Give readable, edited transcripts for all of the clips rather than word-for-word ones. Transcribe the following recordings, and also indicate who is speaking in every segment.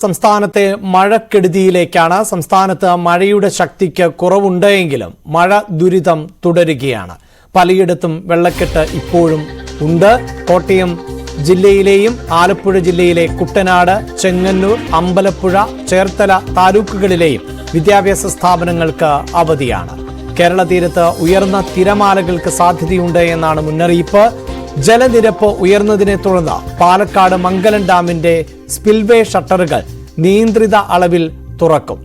Speaker 1: സംസ്ഥാനത്തെ മഴക്കെടുതിയിലേക്കാണ്. സംസ്ഥാനത്ത് മഴയുടെ ശക്തിക്ക് കുറവുണ്ടെങ്കിലും മഴ ദുരിതം തുടരുകയാണ്. പലയിടത്തും വെള്ളക്കെട്ട് ഇപ്പോഴും ഉണ്ട്. കോട്ടയം ജില്ലയിലെയും ആലപ്പുഴ ജില്ലയിലെ കുട്ടനാട്, ചെങ്ങന്നൂർ, അമ്പലപ്പുഴ, ചേർത്തല താലൂക്കുകളിലെയും വിദ്യാഭ്യാസ സ്ഥാപനങ്ങൾക്ക് അവധിയാണ്. കേരള തീരത്ത് ഉയർന്ന തിരമാലകൾക്ക് സാധ്യതയുണ്ട് എന്നാണ് മുന്നറിയിപ്പ്. ജലനിരപ്പ് ഉയർന്നതിനെ തുടർന്ന് പാലക്കാട് മംഗലം ഡാമിന്റെ സ്പിൽവേ ഷട്ടറുകൾ നിയന്ത്രിത അളവിൽ തുറക്കും.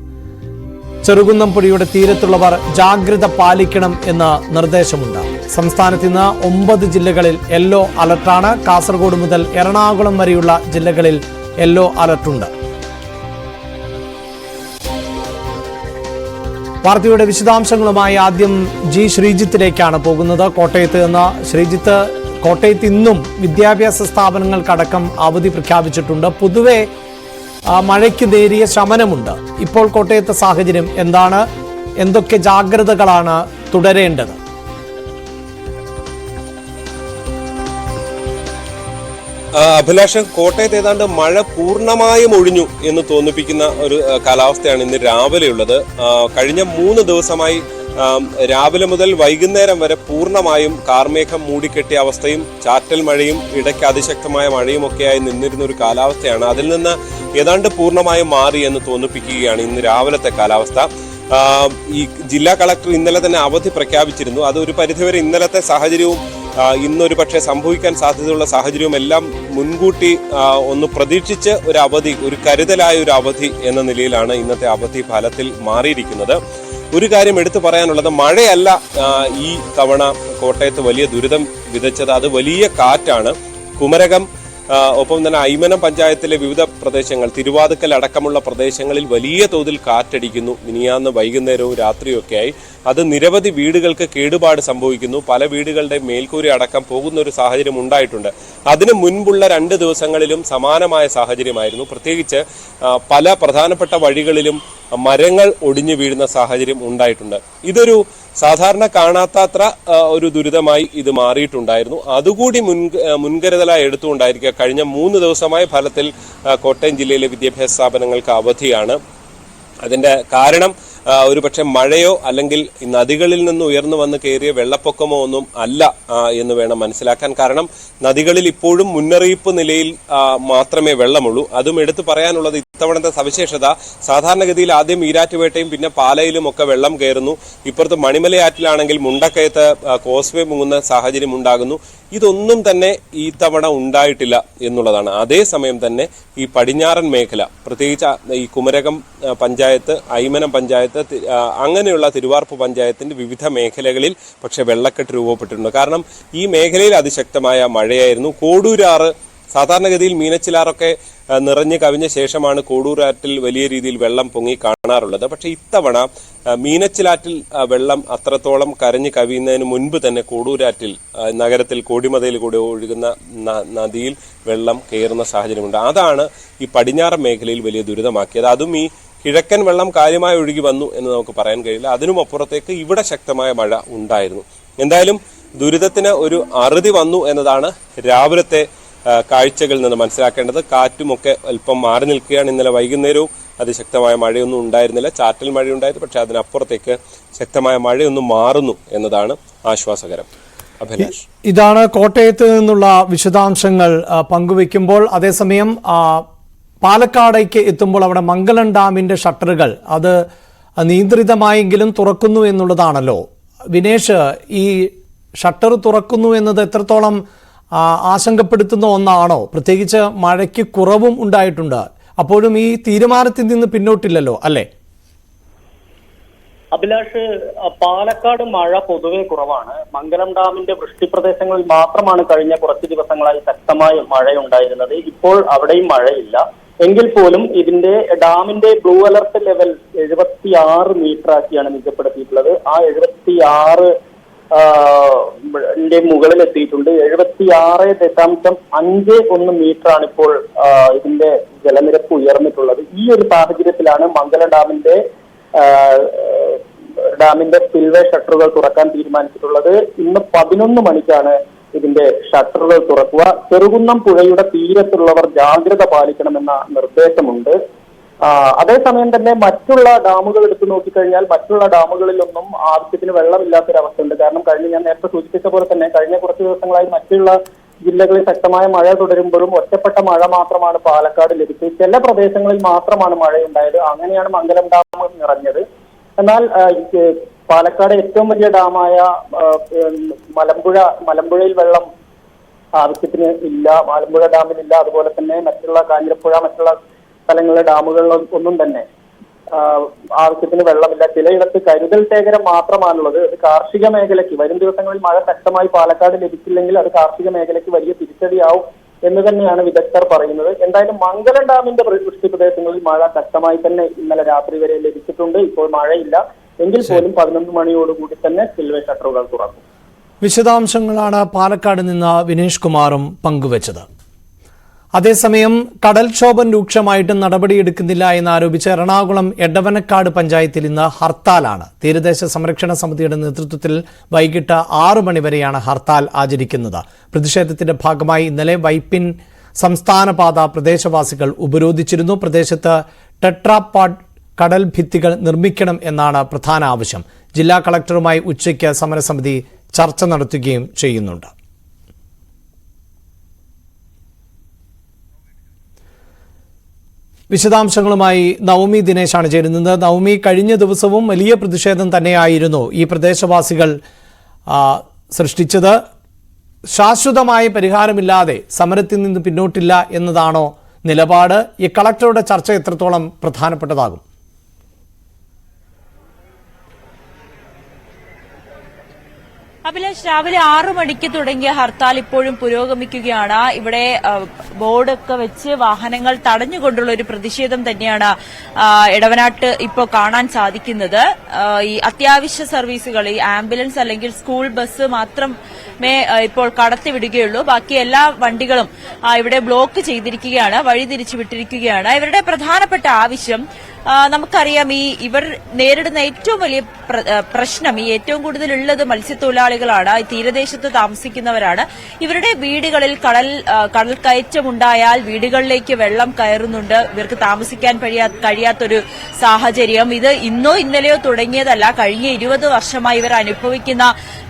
Speaker 1: ചെറുകുന്നംപുഴയുടെ തീരത്തുള്ളവർ ജാഗ്രത പാലിക്കണം എന്ന നിർദ്ദേശമുണ്ട്. സംസ്ഥാനത്ത് ഇന്ന് 9 ജില്ലകളിൽ യെല്ലോ അലർട്ടാണ്. കാസർഗോഡ് മുതൽ എറണാകുളം വരെയുള്ള ജില്ലകളിൽ യെല്ലോ അലർട്ടുണ്ട്. വാർത്തയുടെ വിശദാംശങ്ങളുമായി ആദ്യം ശ്രീജിത്തിലേക്കാണ് പോകുന്നത്. കോട്ടയത്ത് നിന്ന് ശ്രീജിത്ത്, കോട്ടയത്ത് ഇന്നും വിദ്യാഭ്യാസ സ്ഥാപനങ്ങൾക്കടക്കം അവധി പ്രഖ്യാപിച്ചിട്ടുണ്ട്. പൊതുവെ മഴയ്ക്ക് നേരിയ ശമനമുണ്ട്. ഇപ്പോൾ കോട്ടയത്തെ സാഹചര്യം എന്താണ്? എന്തൊക്കെ ജാഗ്രതകളാണ് തുടരേണ്ടത്?
Speaker 2: അഭിലാഷൻ, കോട്ടയത്ത് ഏതാണ്ട് മഴ പൂർണ്ണമായും ഒഴിഞ്ഞു എന്ന് തോന്നിപ്പിക്കുന്ന ഒരു കാലാവസ്ഥയാണ് ഇന്ന് രാവിലെയുള്ളത്. കഴിഞ്ഞ 3 ദിവസമായി രാവിലെ മുതൽ വൈകുന്നേരം വരെ പൂർണ്ണമായും കാർമേഘം മൂടിക്കെട്ടിയ അവസ്ഥയും ചാറ്റൽ മഴയും ഇടയ്ക്ക് അതിശക്തമായ മഴയും ഒക്കെയായി നിന്നിരുന്ന ഒരു കാലാവസ്ഥയാണ്. അതിൽ നിന്ന് ഏതാണ്ട് പൂർണ്ണമായും മാറി എന്ന് തോന്നിപ്പിക്കുകയാണ് ഇന്ന് രാവിലത്തെ കാലാവസ്ഥ. ഈ ജില്ലാ കളക്ടർ ഇന്നലെ തന്നെ അവധി പ്രഖ്യാപിച്ചിരുന്നു. അത് ഒരു പരിധിവരെ ഇന്നലത്തെ സാഹചര്യവും ഇന്നൊരു പക്ഷേ സംഭവിക്കാൻ സാധ്യതയുള്ള സാഹചര്യവും എല്ലാം മുൻകൂട്ടി ഒന്ന് പ്രതീക്ഷിച്ച് ഒരു അവധി, ഒരു കരുതലായ ഒരു അവധി എന്ന നിലയിലാണ് ഇന്നത്തെ അവധി ഫലത്തിൽ മാറിയിരിക്കുന്നത്. ഒരു കാര്യം എടുത്തു പറയാനുള്ളത്, മഴയല്ല ഈ തവണ കോട്ടയത്ത് വലിയ ദുരിതം വിതച്ചത്, അത് വലിയ കാറ്റാണ്. കുമരകം ഒപ്പം തന്നെ ഐമനം പഞ്ചായത്തിലെ വിവിധ പ്രദേശങ്ങൾ, തിരുവാതുക്കൽ അടക്കമുള്ള പ്രദേശങ്ങളിൽ വലിയ തോതിൽ കാറ്റടിക്കുന്നു. മിനിയാന്ന് വൈകുന്നേരവും രാത്രിയൊക്കെയായി അത് നിരവധി വീടുകൾക്ക് കേടുപാട് സംഭവിക്കുന്നു. പല വീടുകളുടെ മേൽക്കൂര അടക്കം പോകുന്ന ഒരു സാഹചര്യം ഉണ്ടായിട്ടുണ്ട്. അതിനു മുൻപുള്ള 2 ദിവസങ്ങളിലും സമാനമായ സാഹചര്യമായിരുന്നു. പ്രത്യേകിച്ച് പല പ്രധാനപ്പെട്ട വഴികളിലും മരങ്ങൾ ഒടിഞ്ഞു വീഴുന്ന സാഹചര്യം ഉണ്ടായിട്ടുണ്ട്. ഇതൊരു സാധാരണ കാണാത്തത്ര ഒരു ദുരിതമായി ഇത് മാറിയിട്ടുണ്ടായിരുന്നു. അതുകൂടി മുൻകരുതലായി എടുത്തുകൊണ്ടായിരിക്കുക കഴിഞ്ഞ 3 ദിവസമായ ഫലത്തിൽ കോട്ടയം ജില്ലയിലെ വിദ്യാഭ്യാസ സ്ഥാപനങ്ങൾക്ക് അവധിയാണ്. അതിന്റെ കാരണം ഒരുപക്ഷെ മഴയോ അല്ലെങ്കിൽ നദികളിൽ നിന്ന് ഉയർന്നു വന്ന് കയറിയ വെള്ളപ്പൊക്കമോ ഒന്നും അല്ല എന്ന് വേണം മനസ്സിലാക്കാൻ. കാരണം നദികളിൽ ഇപ്പോഴും മുന്നറിയിപ്പ് നിലയിൽ മാത്രമേ വെള്ളമുള്ളൂ. അതും എടുത്തു പറയാനുള്ളത്, ഇത്തവണത്തെ സവിശേഷത, സാധാരണഗതിയിൽ ആദ്യം ഈരാറ്റുപേട്ടയും പിന്നെ പാലയിലും ഒക്കെ വെള്ളം കയറുന്നു. ഇപ്പുറത്ത് മണിമലയാറ്റിലാണെങ്കിൽ മുണ്ടക്കയത്ത് കോസ്വേ മുങ്ങുന്ന സാഹചര്യം ഉണ്ടാകുന്നു. ഇതൊന്നും തന്നെ ഈ തവണ ഉണ്ടായിട്ടില്ല എന്നുള്ളതാണ്. അതേസമയം തന്നെ ഈ പടിഞ്ഞാറൻ മേഖല, പ്രത്യേകിച്ച് ഈ കുമരകം പഞ്ചായത്ത്, ഐമനം പഞ്ചായത്ത്, അങ്ങനെയുള്ള തിരുവാർപ്പ് പഞ്ചായത്തിന്റെ വിവിധ മേഖലകളിൽ പക്ഷെ വെള്ളക്കെട്ട് രൂപപ്പെട്ടിട്ടുണ്ട്. കാരണം ഈ മേഖലയിൽ അതിശക്തമായ മഴയായിരുന്നു. കോടൂരാറ്, സാധാരണഗതിയിൽ മീനച്ചിലാറൊക്കെ നിറഞ്ഞു കവിഞ്ഞ ശേഷമാണ് കോടൂരാറ്റിൽ വലിയ രീതിയിൽ വെള്ളം പൊങ്ങി കാണാറുള്ളത്. പക്ഷെ ഇത്തവണ മീനച്ചിലാറ്റിൽ വെള്ളം അത്രത്തോളം കരഞ്ഞു കവിയുന്നതിന് മുൻപ് തന്നെ കോടൂരാറ്റിൽ, നഗരത്തിൽ കോടിമതയിൽ കൂടെ ഒഴുകുന്ന നദിയിൽ വെള്ളം കയറുന്ന സാഹചര്യമുണ്ട്. അതാണ് ഈ പടിഞ്ഞാറൻ മേഖലയിൽ വലിയ ദുരിതമാക്കിയത്. അതും ഈ കിഴക്കൻ വെള്ളം കാര്യമായി ഒഴുകി വന്നു എന്ന് നമുക്ക് പറയാൻ കഴിയില്ല. അതിനും അപ്പുറത്തേക്ക് ഇവിടെ ശക്തമായ മഴ ഉണ്ടായിരുന്നു. എന്തായാലും ദുരിതത്തിന് ഒരു അറുതി വന്നു എന്നതാണ് രാവിലത്തെ കാഴ്ചകളിൽ നിന്ന് മനസ്സിലാക്കേണ്ടത്. കാറ്റുമൊക്കെ അല്പം മാറി നിൽക്കുകയാണ്. ഇന്നലെ വൈകുന്നേരവും അതിശക്തമായ മഴയൊന്നും ഉണ്ടായിരുന്നില്ല. ചാറ്റൽ മഴയുണ്ടായിരുന്നു. പക്ഷെ അതിനപ്പുറത്തേക്ക് ശക്തമായ മഴയൊന്നും മാറുന്നു എന്നതാണ് ആശ്വാസകരം. അഭിലാഷ്,
Speaker 1: ഇതാണ് കോട്ടയത്ത് നിന്നുള്ള വിശദാംശങ്ങൾ പങ്കുവെക്കുമ്പോൾ. അതേസമയം പാലക്കാടേക്ക് എത്തുമ്പോൾ അവിടെ മംഗലം ഡാമിന്റെ ഷട്ടറുകൾ അത് നിയന്ത്രിതമായെങ്കിലും തുറക്കുന്നു എന്നുള്ളതാണല്ലോ. വിനേഷ്, ഈ ഷട്ടർ തുറക്കുന്നു എന്നത് എത്രത്തോളം ആശങ്കപ്പെടുത്തുന്ന ഒന്നാണോ? പ്രത്യേകിച്ച് മഴയ്ക്ക് കുറവും ഉണ്ടായിട്ടുണ്ട്. അപ്പോഴും ഈ തീരുമാനത്തിൽ നിന്ന് പിന്നോട്ടില്ലല്ലോ, അല്ലേ?
Speaker 3: അഭിലാഷ്, പാലക്കാട് മഴ പൊതുവെ കുറവാണ്. മംഗലം ഡാമിന്റെ വൃഷ്ടിപ്രദേശങ്ങളിൽ മാത്രമാണ് കഴിഞ്ഞ കുറച്ച് ദിവസങ്ങളായി ശക്തമായ മഴയുണ്ടായിരുന്നത്. ഇപ്പോൾ അവിടെയും മഴയില്ല. എങ്കിൽ പോലും ഇതിന്റെ ഡാമിന്റെ ബ്ലൂ അലർട്ട് ലെവൽ 76 മീറ്റർ ആക്കിയാണ് നിജപ്പെടുത്തിയിട്ടുള്ളത്. ആ 76 മുകളിൽ എത്തിയിട്ടുണ്ട്. 76.51 മീറ്റർ ആണ് ഇപ്പോൾ ഇതിന്റെ ജലനിരപ്പ് ഉയർന്നിട്ടുള്ളത്. ഈ ഒരു സാഹചര്യത്തിലാണ് മംഗലം ഡാമിന്റെ സ്പിൽവേ ഷട്ടറുകൾ തുറക്കാൻ തീരുമാനിച്ചിട്ടുള്ളത്. ഇന്ന് 11 മണിക്കാണ് ഇതിന്റെ ഷട്ടറുകൾ തുറക്കുക. ചെറുകുന്നം പുഴയുടെ തീരത്തുള്ളവർ ജാഗ്രത പാലിക്കണമെന്ന നിർദ്ദേശമുണ്ട്. അതേസമയം തന്നെ മറ്റുള്ള ഡാമുകൾ എടുത്തു നോക്കിക്കഴിഞ്ഞാൽ മറ്റുള്ള ഡാമുകളിലൊന്നും ആവശ്യത്തിന് വെള്ളമില്ലാത്തൊരവസ്ഥയുണ്ട്. കാരണം ഞാൻ നേരത്തെ സൂചിപ്പിച്ച പോലെ തന്നെ കഴിഞ്ഞ കുറച്ച് ദിവസങ്ങളായി മറ്റുള്ള ജില്ലകളിൽ ശക്തമായ മഴ തുടരുമ്പോഴും ഒറ്റപ്പെട്ട മഴ മാത്രമാണ് പാലക്കാട് ലഭിച്ചത്. ചില പ്രദേശങ്ങളിൽ മാത്രമാണ് മഴയുണ്ടായത്. അങ്ങനെയാണ് മംഗലം ഡാം നിറഞ്ഞത്. എന്നാൽ പാലക്കാട് ഏറ്റവും വലിയ ഡാമായ മലമ്പുഴയിൽ വെള്ളം ആവശ്യത്തിന് ഇല്ല, മലമ്പുഴ ഡാമിലില്ല. അതുപോലെ തന്നെ മറ്റുള്ള കാഞ്ഞിരപ്പുഴ മറ്റുള്ള സ്ഥലങ്ങളിലെ ഡാമുകളിലൊന്നും തന്നെ ആവശ്യത്തിന് വെള്ളമില്ല. ചിലയിടത്ത് കരുതൽ ശേഖരം മാത്രമാണുള്ളത്. അത് കാർഷിക മേഖലയ്ക്ക് വരും ദിവസങ്ങളിൽ മഴ ശക്തമായി പാലക്കാട് ലഭിച്ചില്ലെങ്കിൽ അത് കാർഷിക മേഖലയ്ക്ക് വലിയ തിരിച്ചടിയാവും എന്ന് തന്നെയാണ് വിദഗ്ധർ പറയുന്നത്. എന്തായാലും മംഗലം ഡാമിന്റെ വൃഷ്ടി പ്രദേശങ്ങളിൽ മഴ ശക്തമായി തന്നെ ഇന്നലെ രാത്രി വരെ ലഭിച്ചിട്ടുണ്ട്. ഇപ്പോൾ മഴയില്ല. എങ്കിൽ പോലും 11 മണിയോടുകൂടി തന്നെ സ്പിൽവേ ഷട്ടറുകൾ തുറക്കും.
Speaker 1: വിശദാംശങ്ങളാണ് പാലക്കാട് നിന്ന് വിനേഷ് കുമാറും പങ്കുവച്ചത്. അതേസമയം കടൽക്ഷോഭം രൂക്ഷമായിട്ടും നടപടിയെടുക്കുന്നില്ല എന്നാരോപിച്ച് എറണാകുളം എടവനക്കാട് പഞ്ചായത്തിൽ ഇന്ന് ഹർത്താലാണ്. തീരദേശ സംരക്ഷണ സമിതിയുടെ നേതൃത്വത്തിൽ വൈകിട്ട് 6 മണിവരെയാണ് ഹർത്താൽ ആചരിക്കുന്നത്. പ്രതിഷേധത്തിന്റെ ഭാഗമായി ഇന്നലെ വൈപ്പിൻ സംസ്ഥാനപാത പ്രദേശവാസികൾ ഉപരോധിച്ചിരുന്നു. പ്രദേശത്ത് ടെട്രാപാഡ് കടൽ ഭിത്തികൾ നിർമ്മിക്കണം എന്നാണ് പ്രധാന ആവശ്യം. ജില്ലാ കളക്ടറുമായി ഉച്ചയ്ക്ക് സമരസമിതി ചർച്ച നടത്തുകയും ചെയ്യുന്നുണ്ട്. വിശദാംശങ്ങളുമായി നവമി ദിനേശാണ് ചേരുന്നത്. നവമി, കഴിഞ്ഞ ദിവസവും വലിയ പ്രതിഷേധം തന്നെയായിരുന്നു ഈ പ്രദേശവാസികൾ സൃഷ്ടിച്ചത്. ശാശ്വതമായ പരിഹാരമില്ലാതെ സമരത്തിൽ നിന്ന് പിന്നോട്ടില്ല എന്നതാണോ നിലപാട്? ഈ കളക്ടറുടെ ചർച്ച എത്രത്തോളം പ്രധാനപ്പെട്ടതാകും?
Speaker 4: അഭിലാഷ്, രാവിലെ 6 മണിക്ക് തുടങ്ങിയ ഹർത്താൽ ഇപ്പോഴും പുരോഗമിക്കുകയാണ്. ഇവിടെ ബോർഡൊക്കെ വെച്ച് വാഹനങ്ങൾ തടഞ്ഞുകൊണ്ടുള്ള ഒരു പ്രതിഷേധം തന്നെയാണ് എടവനാട്ട് ഇപ്പോൾ കാണാൻ സാധിക്കുന്നത്. ഈ അത്യാവശ്യ സർവീസുകൾ, ഈ ആംബുലൻസ് അല്ലെങ്കിൽ സ്കൂൾ ബസ് മാത്രമേ ഇപ്പോൾ കടത്തിവിടുകയുള്ളൂ. ബാക്കി എല്ലാ വണ്ടികളും ഇവിടെ ബ്ലോക്ക് ചെയ്തിരിക്കുകയാണ്, വഴിതിരിച്ചു വിട്ടിരിക്കുകയാണ്. ഇവരുടെ പ്രധാനപ്പെട്ട ആവശ്യം, നമുക്കറിയാം, ഇവർ നേരിടുന്ന ഏറ്റവും വലിയ പ്രശ്നം, ഏറ്റവും കൂടുതൽ ഉള്ളത് മത്സ്യത്തൊഴിലാളികളാണ്, തീരദേശത്ത് താമസിക്കുന്നവരാണ്. ഇവരുടെ വീടുകളിൽ കടൽ കയറ്റമുണ്ടായാൽ വീടുകളിലേക്ക് വെള്ളം കയറുന്നുണ്ട്. ഇവർക്ക് താമസിക്കാൻ കഴിയാത്തൊരു സാഹചര്യം. ഇത് ഇന്നോ ഇന്നലെയോ തുടങ്ങിയതല്ല, കഴിഞ്ഞ 20 വർഷമായി ഇവർ അനുഭവിക്കുന്ന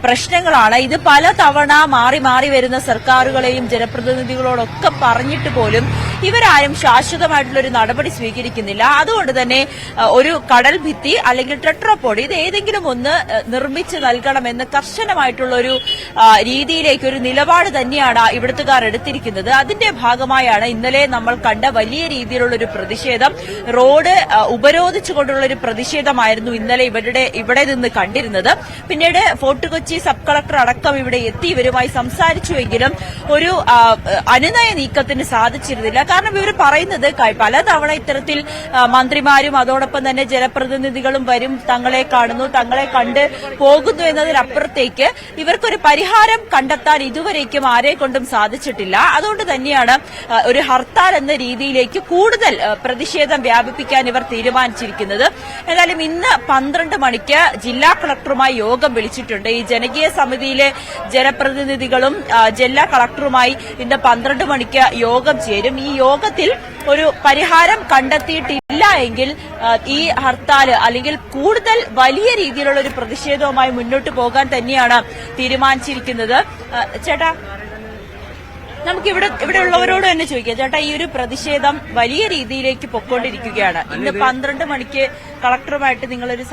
Speaker 4: പ്രശ്നങ്ങളാണ്. ഇത് പലതവണ മാറി മാറി വരുന്ന സർക്കാരുകളെയും ജനപ്രതിനിധികളോടൊക്കെ പറഞ്ഞിട്ട് പോലും ഇവരാരും ശാശ്വതമായിട്ടുള്ള ഒരു നടപടി സ്വീകരിക്കുന്നില്ല. അതുകൊണ്ട് തന്നെ ഒരു കടൽ ഭിത്തി അല്ലെങ്കിൽ ടെട്രാപോഡ്, ഇത് ഏതെങ്കിലും ഒന്ന് നിർമ്മിച്ച് നൽകണമെന്ന് കർശനമായിട്ടുള്ള ഒരു രീതിയിലേക്ക്, ഒരു നിലപാട് തന്നെയാണ് ഇവിടുത്തുകാർ എടുത്തിരിക്കുന്നത്. അതിന്റെ ഭാഗമായാണ് ഇന്നലെ നമ്മൾ കണ്ട വലിയ രീതിയിലുള്ള ഒരു പ്രതിഷേധം. റോഡ് ഉപരോധിച്ചുകൊണ്ടുള്ള ഒരു പ്രതിഷേധമായിരുന്നു ഇന്നലെ ഇവിടെ നിന്ന് കണ്ടിരുന്നത്. പിന്നീട് ഫോർട്ട് കൊച്ചി സബ് കളക്ടർ അടക്കം ഇവിടെ എത്തി ഇവരുമായി സംസാരിച്ചുവെങ്കിലും ഒരു അനുനയ നീക്കത്തിന് സാധിച്ചിരുന്നില്ല. കാരണം ഇവർ പറയുന്നത് പലതവണ ഇത്തരത്തിൽ മന്ത്രിമാരും അതോടൊപ്പം തന്നെ ജനപ്രതിനിധികളും വരും, തങ്ങളെ കാണുന്നു, തങ്ങളെ കണ്ട് പോകുന്നു എന്നതിനപ്പുറത്തേക്ക് ഇവർക്കൊരു പരിഹാരം കണ്ടെത്താൻ ഇതുവരേക്കും ആരെ കൊണ്ടും സാധിച്ചിട്ടില്ല. അതുകൊണ്ട് തന്നെയാണ് ഒരു ഹർത്താൽ എന്ന രീതിയിലേക്ക് കൂടുതൽ പ്രതിഷേധം വ്യാപിപ്പിക്കാൻ ഇവർ തീരുമാനിച്ചിരിക്കുന്നത്. എന്നാലും ഇന്ന് 12 മണിക്ക് ജില്ലാ കളക്ടറുമായി യോഗം വിളിച്ചിട്ടുണ്ട്. ഈ ജനകീയ സമിതിയിലെ ജനപ്രതിനിധികളും ജില്ലാ കളക്ടറുമായി ഇന്ന് 12 മണിക്ക് യോഗം ചേരും. ഈ യോഗത്തിൽ ഒരു പരിഹാരം കണ്ടെത്തിയിട്ടില്ല എങ്കിൽ ഈ ഹർത്താൽ അല്ലെങ്കിൽ കൂടുതൽ വലിയ രീതിയിലുള്ള ഒരു പ്രതിഷേധവുമായി മുന്നോട്ട് പോകാൻ തന്നെയാണ് തീരുമാനിച്ചിരിക്കുന്നത്. ചേട്ടാ, നമുക്ക് ഇവിടെ ഉള്ളവരോട് തന്നെ ചോദിക്കാം. ചേട്ടാ, ഈ ഒരു പ്രതിഷേധം വലിയ രീതിയിലേക്ക് പൊയ്ക്കൊണ്ടിരിക്കുകയാണ്. ഇന്ന് 12 മണിക്ക് കളക്ടറുമായിട്ട് നിങ്ങളൊരു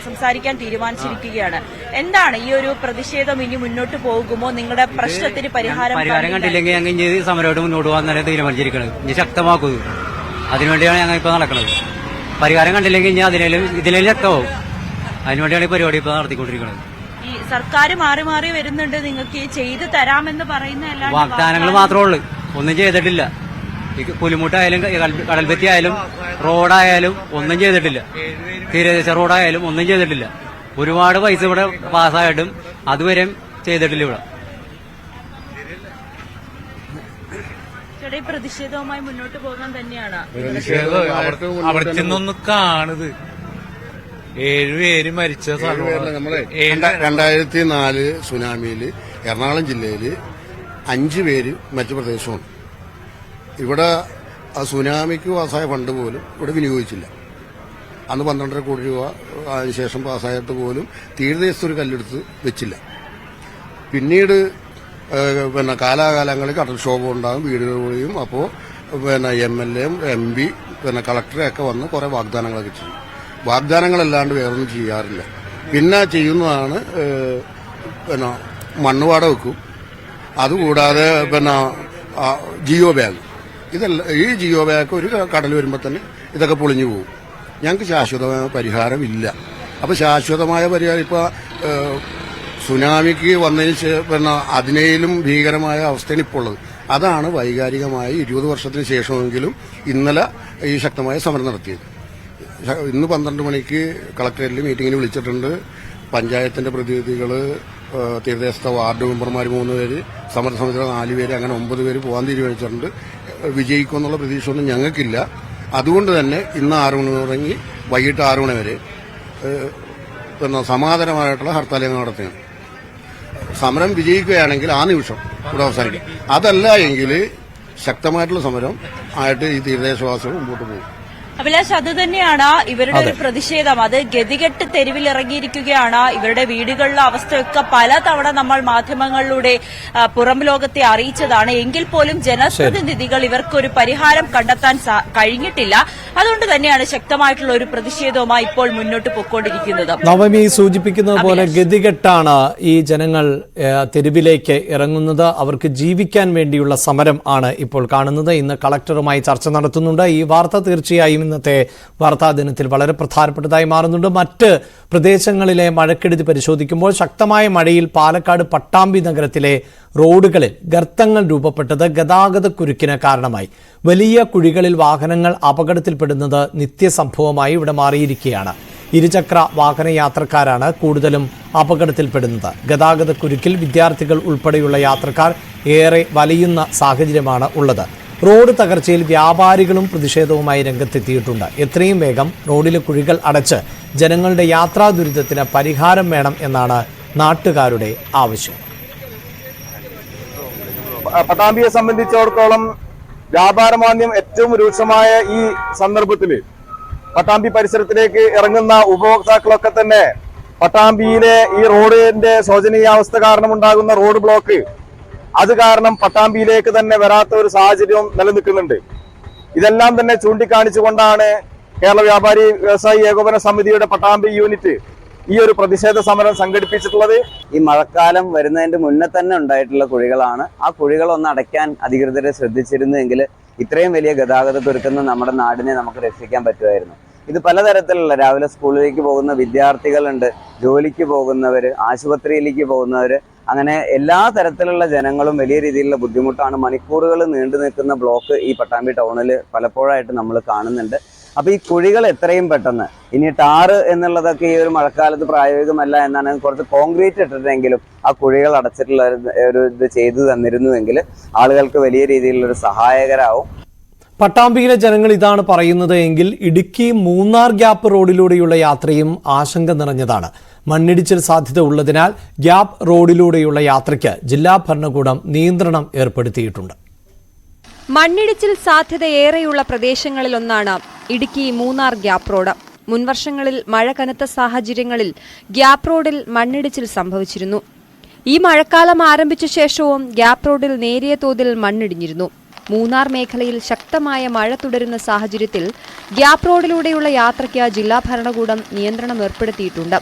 Speaker 4: സംസാരിക്കാൻ തീരുമാനിച്ചിരിക്കുകയാണ്. എന്താണ് ഈ ഒരു പ്രതിഷേധം? ഇനി മുന്നോട്ട് പോകുമോ? നിങ്ങളുടെ പ്രശ്നത്തിന് പരിഹാരം
Speaker 5: കണ്ടില്ലെങ്കിൽ ഞങ്ങൾ സമരമായിട്ട് മുന്നോട്ട് പോകാൻ തന്നെ തീരുമാനിച്ചിരിക്കുന്നത്. ഇനി ശക്തമാക്കുക, അതിനുവേണ്ടിയാണ് ഞങ്ങൾ ഇപ്പോൾ നടക്കുന്നത്. പരിഹാരം കണ്ടില്ലെങ്കിൽ ഇനി ഇതിലും ശക്തമാവും. അതിനുവേണ്ടിയാണ് ഈ പരിപാടി ഇപ്പോൾ നടത്തിക്കൊണ്ടിരിക്കുന്നത്.
Speaker 4: ഈ സർക്കാർ മാറി മാറി വരുന്നുണ്ട്, നിങ്ങൾക്ക് ചെയ്തു തരാമെന്ന് പറയുന്ന എല്ലാ
Speaker 5: വാഗ്ദാനങ്ങൾ മാത്രമേ ഉള്ളൂ, ഒന്നും ചെയ്തിട്ടില്ല. ഈ പുലിമുട്ടായാലും കടൽഭിത്തി ആയാലും റോഡായാലും ഒന്നും ചെയ്തിട്ടില്ല. തീരദേശ റോഡായാലും ഒന്നും ചെയ്തിട്ടില്ല. ഒരുപാട് പൈസ ഇവിടെ പാസ്സായിട്ടും അതുവരെ ചെയ്തിട്ടില്ല. ഇവിടെ
Speaker 4: പ്രതിഷേധവുമായി മുന്നോട്ട് പോകാൻ തന്നെയാണ്.
Speaker 6: അവിടെ ചെന്നൊന്ന് കാണുത് 7 പേര് മരിച്ച സ്ഥലമാണ്.
Speaker 7: 2004 സുനാമിയില് എറണാകുളം ജില്ലയില് 5 പേര് മറ്റു പ്രദേശമാണ്. ഇവിടെ ആ സുനാമിക്ക് പാസ്സായ ഫണ്ട് പോലും ഇവിടെ വിനിയോഗിച്ചില്ല. അന്ന് 12.5 കോടി രൂപ അതിനുശേഷം പാസ്സായിട്ട് പോലും തീരദേശത്ത് ഒരു കല്ലെടുത്ത് വെച്ചില്ല. പിന്നീട് കാലാകാലങ്ങളിൽ കടൽക്ഷോഭം ഉണ്ടാകും, വീടുകളിലും. അപ്പോൾ MLA, MP, കളക്ടറൊക്കെ വന്ന് കുറെ വാഗ്ദാനങ്ങളൊക്കെ ചെയ്യും. വാഗ്ദാനങ്ങളല്ലാണ്ട് വേറൊന്നും ചെയ്യാറില്ല. പിന്നെ ചെയ്യുന്നതാണ് മണ്ണുവാട വെക്കും. അതുകൂടാതെ ജിയോ ബാഗ്. ഈ ജിയോ ബാഗ് ഒരു കടൽ വരുമ്പോൾ തന്നെ ഇതൊക്കെ പൊളിഞ്ഞു പോകും. ഞങ്ങൾക്ക് ശാശ്വതമായ പരിഹാരമില്ല. അപ്പോൾ ശാശ്വതമായ പരിഹാരം ഇപ്പോൾ സുനാമിക്ക് വന്നതിന് അതിനേലും ഭീകരമായ അവസ്ഥയാണ് ഇപ്പോൾ ഉള്ളത്. അതാണ് വൈകാരികമായി 20 വർഷത്തിന് ശേഷമെങ്കിലും ഇന്നലെ ഈ ശക്തമായ സമരം നടത്തിയത്. ഇന്ന് 12 മണിക്ക് കളക്ടറേറ്റിൽ മീറ്റിംഗിന് വിളിച്ചിട്ടുണ്ട്. പഞ്ചായത്തിന്റെ പ്രതിനിധികൾ, തീരദേശത്തെ വാർഡ് മെമ്പർമാർ 3 പേര്, സമരസമിതിയുടെ 4 പേര്, അങ്ങനെ 9 പേര് പോകാൻ തീരുമാനിച്ചിട്ടുണ്ട്. വിജയിക്കുമെന്നുള്ള പ്രതീക്ഷയൊന്നും ഞങ്ങൾക്കില്ല. അതുകൊണ്ട് തന്നെ ഇന്ന് 6 മണി തുടങ്ങി വൈകിട്ട് 6 മണി വരെ സമാധാനമായിട്ടുള്ള ഹർത്താൽ നടത്തുകയാണ്. സമരം വിജയിക്കുകയാണെങ്കിൽ ആ നിമിഷം ഇവിടെ അവസാനിക്കും. അതല്ല എങ്കിൽ ശക്തമായിട്ടുള്ള സമരം ആയിട്ട് ഈ തീരദേശവാസികൾ മുമ്പോട്ട് പോകും.
Speaker 4: അഭിലാഷ്, അത് തന്നെയാണ് ഇവരുടെ ഒരു പ്രതിഷേധം. അത് ഗതികെട്ട് തെരുവിലിറങ്ങിയിരിക്കുകയാണ്. ഇവരുടെ വീടുകളിലെ അവസ്ഥയൊക്കെ പലതവണ നമ്മൾ മാധ്യമങ്ങളിലൂടെ പുറം ലോകത്തെ അറിയിച്ചതാണ്. എങ്കിൽ പോലും ജനപ്രതിനിധികൾ ഇവർക്കൊരു പരിഹാരം കണ്ടെത്താൻ കഴിഞ്ഞിട്ടില്ല. അതുകൊണ്ട് തന്നെയാണ് ശക്തമായിട്ടുള്ള ഒരു പ്രതിഷേധവുമായി ഇപ്പോൾ മുന്നോട്ട് പോയിക്കൊണ്ടിരിക്കുന്നത്.
Speaker 1: നവമി സൂചിപ്പിക്കുന്നത് പോലെ ഗതികെട്ടാണ് ഈ ജനങ്ങൾ തെരുവിലേക്ക് ഇറങ്ങുന്നത്. അവർക്ക് ജീവിക്കാൻ വേണ്ടിയുള്ള സമരം ആണ് ഇപ്പോൾ കാണുന്നത്. ഇന്ന് കളക്ടറുമായി ചർച്ച നടത്തുന്നുണ്ട്. ഈ വാർത്ത തീർച്ചയായും ഇന്നത്തെ വാർത്താ ദിനത്തിൽ വളരെ പ്രധാനപ്പെട്ടതായി മാറുന്നുണ്ട്. മറ്റ് പ്രദേശങ്ങളിലെ മഴക്കെടുതി പരിശോധിക്കുമ്പോൾ ശക്തമായ മഴയിൽ പാലക്കാട് പട്ടാമ്പി നഗരത്തിലെ റോഡുകളിൽ ഗർത്തങ്ങൾ രൂപപ്പെട്ടത് ഗതാഗതക്കുരുക്കിന് കാരണമായി. വലിയ കുഴികളിൽ വാഹനങ്ങൾ അപകടത്തിൽപ്പെടുന്നത് നിത്യസംഭവമായി ഇവിടെ മാറിയിരിക്കുകയാണ്. ഇരുചക്ര വാഹന യാത്രക്കാരാണ് കൂടുതലും അപകടത്തിൽപ്പെടുന്നത്. ഗതാഗതക്കുരുക്കിൽ വിദ്യാർത്ഥികൾ ഉൾപ്പെടെയുള്ള യാത്രക്കാർ ഏറെ വലയുന്ന സാഹചര്യമാണ് ഉള്ളത്. റോഡ് തകർച്ചയിൽ വ്യാപാരികളും പ്രതിഷേധവുമായി രംഗത്തെത്തിയിട്ടുണ്ട്. എത്രയും വേഗം റോഡിലെ കുഴികൾ അടച്ച് ജനങ്ങളുടെ യാത്രാ ദുരിതത്തിന് പരിഹാരം വേണം എന്നാണ് നാട്ടുകാരുടെ ആവശ്യം.
Speaker 8: പട്ടാമ്പിയെ സംബന്ധിച്ചിടത്തോളം വ്യാപാരമാന്ദ്യം ഏറ്റവും രൂക്ഷമായ ഈ സന്ദർഭത്തിൽ പട്ടാമ്പി പരിസരത്തിലേക്ക് ഇറങ്ങുന്ന ഉപഭോക്താക്കളൊക്കെ തന്നെ പട്ടാമ്പിയിലെ ഈ റോഡിന്റെ ശോചനീയാവസ്ഥ കാരണം ഉണ്ടാകുന്ന റോഡ് ബ്ലോക്ക്, അത് കാരണം പട്ടാമ്പിയിലേക്ക് തന്നെ വരാത്ത ഒരു സാഹചര്യം നിലനിൽക്കുന്നുണ്ട്. ഇതെല്ലാം തന്നെ ചൂണ്ടിക്കാണിച്ചുകൊണ്ടാണ് കേരള വ്യാപാരി വ്യവസായി ഏകോപന സമിതിയുടെ പട്ടാമ്പി യൂണിറ്റ് ഈ ഒരു പ്രതിഷേധ സമരം സംഘടിപ്പിച്ചിട്ടുള്ളത്.
Speaker 9: ഈ മഴക്കാലം വരുന്നതിന്റെ മുന്നേ തന്നെ ഉണ്ടായിട്ടുള്ള കുഴികളാണ്. ആ കുഴികളൊന്ന് അടയ്ക്കാൻ അധികൃതരെ ശ്രദ്ധിച്ചിരുന്നെങ്കിൽ ഇത്രയും വലിയ ഗതാഗത കുരുക്കുന്ന നമ്മുടെ നാടിനെ നമുക്ക് രക്ഷിക്കാൻ പറ്റുമായിരുന്നു. ഇത് പലതരത്തിലുള്ള, രാവിലെ സ്കൂളിലേക്ക് പോകുന്ന വിദ്യാർത്ഥികളുണ്ട്, ജോലിക്ക് പോകുന്നവര്, ആശുപത്രിയിലേക്ക് പോകുന്നവര്, അങ്ങനെ എല്ലാ തരത്തിലുള്ള ജനങ്ങളും വലിയ രീതിയിലുള്ള ബുദ്ധിമുട്ടാണ്. മണിക്കൂറുകൾ നീണ്ടു നിൽക്കുന്ന ബ്ലോക്ക് ഈ പട്ടാമ്പി ടൗണിൽ പലപ്പോഴായിട്ട് നമ്മൾ കാണുന്നുണ്ട്. അപ്പൊ ഈ കുഴികൾ എത്രയും പെട്ടെന്ന്, ഇനി ടാറ് എന്നുള്ളതൊക്കെ ഈ ഒരു മഴക്കാലത്ത് പ്രായോഗികമല്ല എന്നാണ്, കുറച്ച് കോൺക്രീറ്റ് ഇട്ടിട്ടെങ്കിലും ആ കുഴികൾ അടച്ചിട്ടുള്ള ഒരു ഇത് ചെയ്തു തന്നിരുന്നുവെങ്കിൽ ആളുകൾക്ക് വലിയ രീതിയിലുള്ളൊരു സഹായകരാവും.
Speaker 1: പട്ടാമ്പിയിലെ ജനങ്ങൾ ഇതാണ് പറയുന്നത് എങ്കിൽ ഇടുക്കി മൂന്നാർ ഗ്യാപ്പ് റോഡിലൂടെയുള്ള യാത്രയും ആശങ്ക നിറഞ്ഞതാണ്. മണ്ണിടിച്ചിൽ സാധ്യത ഉള്ളതിനാൽ ഗ്യാപ്പ് റോഡിലൂടെയുള്ള യാത്രയ്ക്ക് ജില്ലാ ഭരണകൂടം നിയന്ത്രണം ഏർപ്പെടുത്തിയിട്ടുണ്ട്.
Speaker 10: മണ്ണിടിച്ചിൽ സാധ്യതയേറെയുള്ള പ്രദേശങ്ങളിലൊന്നാണ് ഇടുക്കി മൂന്നാർ ഗ്യാപ്പ് റോഡ്. മുൻവർഷങ്ങളിൽ മഴ കനത്ത സാഹചര്യങ്ങളിൽ ഗ്യാപ്പ് റോഡിൽ മണ്ണിടിച്ചിൽ സംഭവിച്ചിരുന്നു. ഈ മഴക്കാലം ആരംഭിച്ച ശേഷവും ഗ്യാപ്പ് റോഡിൽ നേരിയ തോതിൽ മണ്ണിടിഞ്ഞിരുന്നു. മൂന്നാർ മേഖലയിൽ ശക്തമായ മഴ തുടരുന്ന സാഹചര്യത്തിൽ ഗ്യാപ്പ് റോഡിലൂടെയുള്ള യാത്രയ്ക്ക് ജില്ലാ ഭരണകൂടം നിയന്ത്രണം ഏർപ്പെടുത്തിയിട്ടുണ്ട്.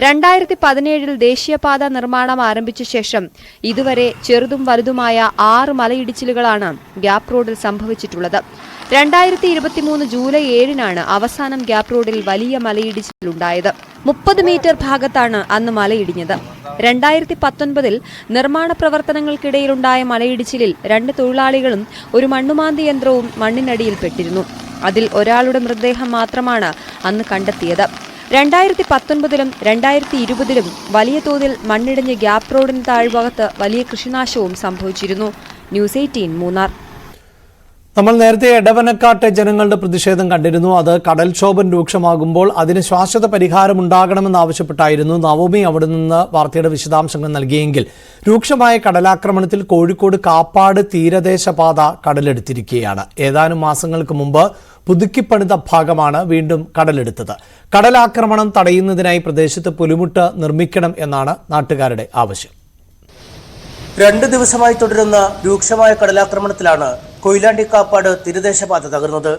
Speaker 10: 2017 ദേശീയപാത നിർമ്മാണം ആരംഭിച്ച ശേഷം ഇതുവരെ ചെറുതും വലുതുമായ 6 മലയിടിച്ചിലുകളാണ് ഗ്യാപ്പ് റോഡിൽ സംഭവിച്ചിട്ടുള്ളത്. 2023 ജൂലൈ 7-നാണ് അവസാനം ഗ്യാപ്പ് റോഡിൽ വലിയ മലയിടിച്ചിലുണ്ടായത്. 30 മീറ്റർ ഭാഗത്താണ് അന്ന് മലയിടിഞ്ഞത്. 2019 നിർമ്മാണ പ്രവർത്തനങ്ങൾക്കിടയിലുണ്ടായ മലയിടിച്ചിലിൽ 2 തൊഴിലാളികളും ഒരു മണ്ണുമാന്തി യന്ത്രവും മണ്ണിനടിയിൽപ്പെട്ടിരുന്നു. അതിൽ ഒരാളുടെ മൃതദേഹം മാത്രമാണ് അന്ന് കണ്ടെത്തിയത്. 2019-ലും 2020-ലും വലിയ തോതിൽ മണ്ണിടിഞ്ഞ് ഗ്യാപ്പ് റോഡിന് താഴ്ഭാഗത്ത് വലിയ കൃഷിനാശവും സംഭവിച്ചിരുന്നു. ന്യൂസ് 18 മൂന്നാർ.
Speaker 1: നമ്മൾ നേരത്തെ എടവനക്കാട്ടെ ജനങ്ങളുടെ പ്രതിഷേധം കണ്ടിരുന്നു. അത് കടൽക്ഷോഭം രൂക്ഷമാകുമ്പോൾ അതിന് ശാശ്വത പരിഹാരം ഉണ്ടാകണമെന്നാവശ്യപ്പെട്ടായിരുന്നു നവമി അവിടെ നിന്ന് വാർത്തയുടെ വിശദാംശങ്ങൾ നൽകിയെങ്കിൽ രൂക്ഷമായ കടലാക്രമണത്തിൽ കോഴിക്കോട് കാപ്പാട് തീരദേശ പാത കടലെടുത്തിരിക്കുകയാണ്. ഏതാനും മാസങ്ങൾക്ക് മുമ്പ് പുതുക്കിപ്പണിത ഭാഗമാണ് വീണ്ടും കടലെടുത്തത്. കടലാക്രമണം തടയുന്നതിനായി പ്രദേശത്ത് പുലിമുട്ട് നിർമ്മിക്കണം എന്നാണ് നാട്ടുകാരുടെ ആവശ്യം.
Speaker 11: 2 ദിവസമായി തുടരുന്ന രൂക്ഷമായ കടലാക്രമണത്തിലാണ് കൊയിലാണ്ടി കാപ്പാട് തീരദേശപാത തകർന്നത്.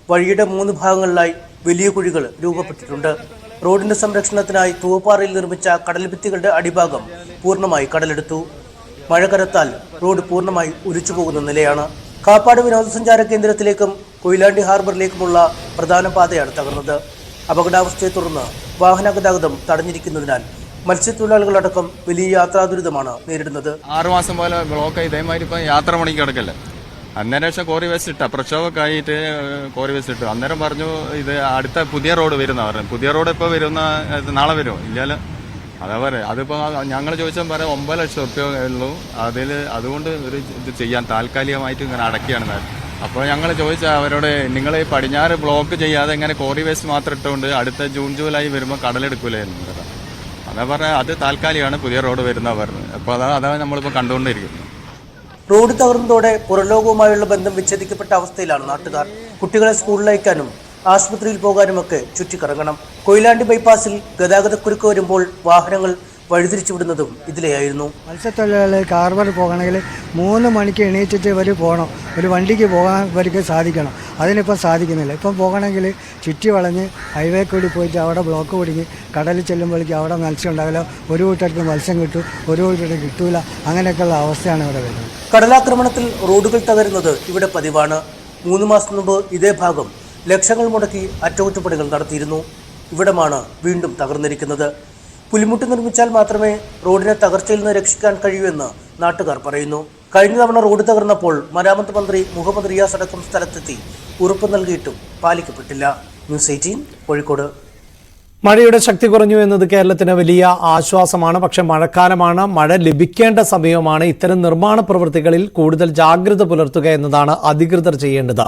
Speaker 11: വഴിയുടെ 3 ഭാഗങ്ങളിലായി വലിയ കുഴികൾ രൂപപ്പെട്ടിട്ടുണ്ട്. റോഡിന്റെ സംരക്ഷണത്തിനായി തൂവപ്പാറയിൽ നിർമ്മിച്ച കടൽഭിത്തികളുടെ അടിഭാഗം പൂർണ്ണമായി കടലെടുത്തു. മഴ കനത്താൽ റോഡ് പൂർണ്ണമായി ഒലിച്ചുപോകുന്ന നിലയാണ്. കാപ്പാട് വിനോദസഞ്ചാര കേന്ദ്രത്തിലേക്കും കൊയിലാണ്ടി ഹാർബറിലേക്കുമുള്ള പ്രധാന പാതയാണ് തകർന്നത്. അപകടാവസ്ഥയെ തുടർന്ന് വാഹന ഗതാഗതം തടഞ്ഞിരിക്കുന്നതിനാൽ മത്സ്യത്തൊഴിലാളികളടക്കം വലിയ യാത്രാ ദുരിതമാണ് നേരിടുന്നത്.
Speaker 12: 6 മാസം പോലെ ബ്ലോക്ക് ഇതേമാതിരി ഇപ്പം യാത്ര മണിക്ക് കിടക്കല്ലേ. അന്നേരം പക്ഷേ കോറി വേസ്റ്റ് ഇട്ട പ്രക്ഷോഭമൊക്കെ ആയിട്ട് കോറി വേസ്റ്റ് ഇട്ടു. അന്നേരം പറഞ്ഞു ഇത് അടുത്ത പുതിയ റോഡ് വരുന്ന പറഞ്ഞു. പുതിയ റോഡ് ഇപ്പോൾ വരുന്ന നാളെ വരുമോ ഇല്ലല്ലോ. അതാ പറയാം. അതിപ്പോൾ ഞങ്ങൾ ചോദിച്ചാൽ പറയാം 9 ലക്ഷം റുപ്യ ഉള്ളൂ. അതുകൊണ്ട് ഒരു ഇത് ചെയ്യാൻ താൽക്കാലികമായിട്ട് ഇങ്ങനെ അടക്കുകയാണ്. അപ്പോൾ ഞങ്ങൾ ചോദിച്ചാൽ അവരോട് നിങ്ങൾ ഈ പടിഞ്ഞാറ് ബ്ലോക്ക് ചെയ്യാതെ ഇങ്ങനെ കോറി വേസ്റ്റ് മാത്രം ഇട്ടുകൊണ്ട് അടുത്ത ജൂൺ ജൂലൈ വരുമ്പോൾ കടലെടുക്കൂലായിരുന്നു. അതാ പറഞ്ഞാൽ അത് താൽക്കാലികമാണ്, പുതിയ റോഡ് വരുന്ന പറഞ്ഞത്. അപ്പോൾ അതാണ് നമ്മളിപ്പോൾ കണ്ടുകൊണ്ടിരിക്കുന്നത്.
Speaker 11: റോഡ് തകർന്നതോടെ പുറംലോകവുമായുള്ള ബന്ധം വിച്ഛേദിക്കപ്പെട്ട അവസ്ഥയിലാണ് നാട്ടുകാർ. കുട്ടികളെ സ്കൂളിലയക്കാനും ആശുപത്രിയിൽ പോകാനുമൊക്കെ ചുറ്റിക്കറങ്ങണം. കൊയിലാണ്ടി ബൈപ്പാസിൽ ഗതാഗതക്കുരുക്ക് വരുമ്പോൾ വാഹനങ്ങൾ വഴിതിരിച്ചുവിടുന്നതും ഇതിലെയായിരുന്നു.
Speaker 13: മത്സ്യത്തൊഴിലാളികൾക്ക് ഹാർബറിൽ പോകണമെങ്കിൽ 3 മണിക്ക് എണീറ്റിട്ട് ഇവർ പോകണം. ഒരു വണ്ടിക്ക് പോകാൻ ഇവർക്ക് സാധിക്കണം. അതിനിപ്പം സാധിക്കുന്നില്ല. ഇപ്പം പോകണമെങ്കിൽ ചുറ്റി വളഞ്ഞ് ഹൈവേ കൂടി പോയിട്ട് അവിടെ ബ്ലോക്ക് കുടുങ്ങി കടലിൽ ചെല്ലുമ്പോഴേക്കും അവിടെ മത്സ്യം ഉണ്ടാവില്ല. ഒരു കൂട്ടർക്ക് മത്സ്യം കിട്ടും, ഒരു കൂട്ടർക്ക് കിട്ടൂല. അങ്ങനെയൊക്കെയുള്ള അവസ്ഥയാണ് ഇവിടെ വരുന്നത്.
Speaker 11: കടലാക്രമണത്തിൽ റോഡുകൾ തകരുന്നത് ഇവിടെ പതിവാണ്. 3 മാസം മുമ്പ് ഇതേ ഭാഗം ലക്ഷങ്ങൾ മുടക്കി അറ്റകുറ്റപ്പണികൾ നടത്തിയിരുന്നു. ഇവിടമാണ് വീണ്ടും തകർന്നിരിക്കുന്നത്. പുലിമുട്ട് നിർമ്മിച്ചാൽ മാത്രമേ റോഡിനെ തകർച്ചയിൽ നിന്ന് രക്ഷിക്കാൻ കഴിയൂ എന്ന് നാട്ടുകാർ പറയുന്നു. കഴിഞ്ഞ തവണ റോഡ് തകർന്നപ്പോൾ മരാമത്ത് മന്ത്രി മുഹമ്മദ് റിയാസ് അടക്കം സ്ഥലത്തെത്തി ഉറപ്പ് നൽകിയിട്ടും പാലിക്കപ്പെട്ടില്ല. ന്യൂസ് 18 കോഴിക്കോട്.
Speaker 1: മഴയുടെ ശക്തി കുറഞ്ഞു എന്നത് കേരളത്തിന് വലിയ ആശ്വാസമാണ്. പക്ഷെ മഴക്കാലമാണ്, മഴ ലഭിക്കേണ്ട സമയമാണ്. ഇത്തരം നിർമ്മാണ പ്രവൃത്തികളിൽ കൂടുതൽ ജാഗ്രത പുലർത്തുക എന്നതാണ് അധികൃതർ ചെയ്യേണ്ടത്.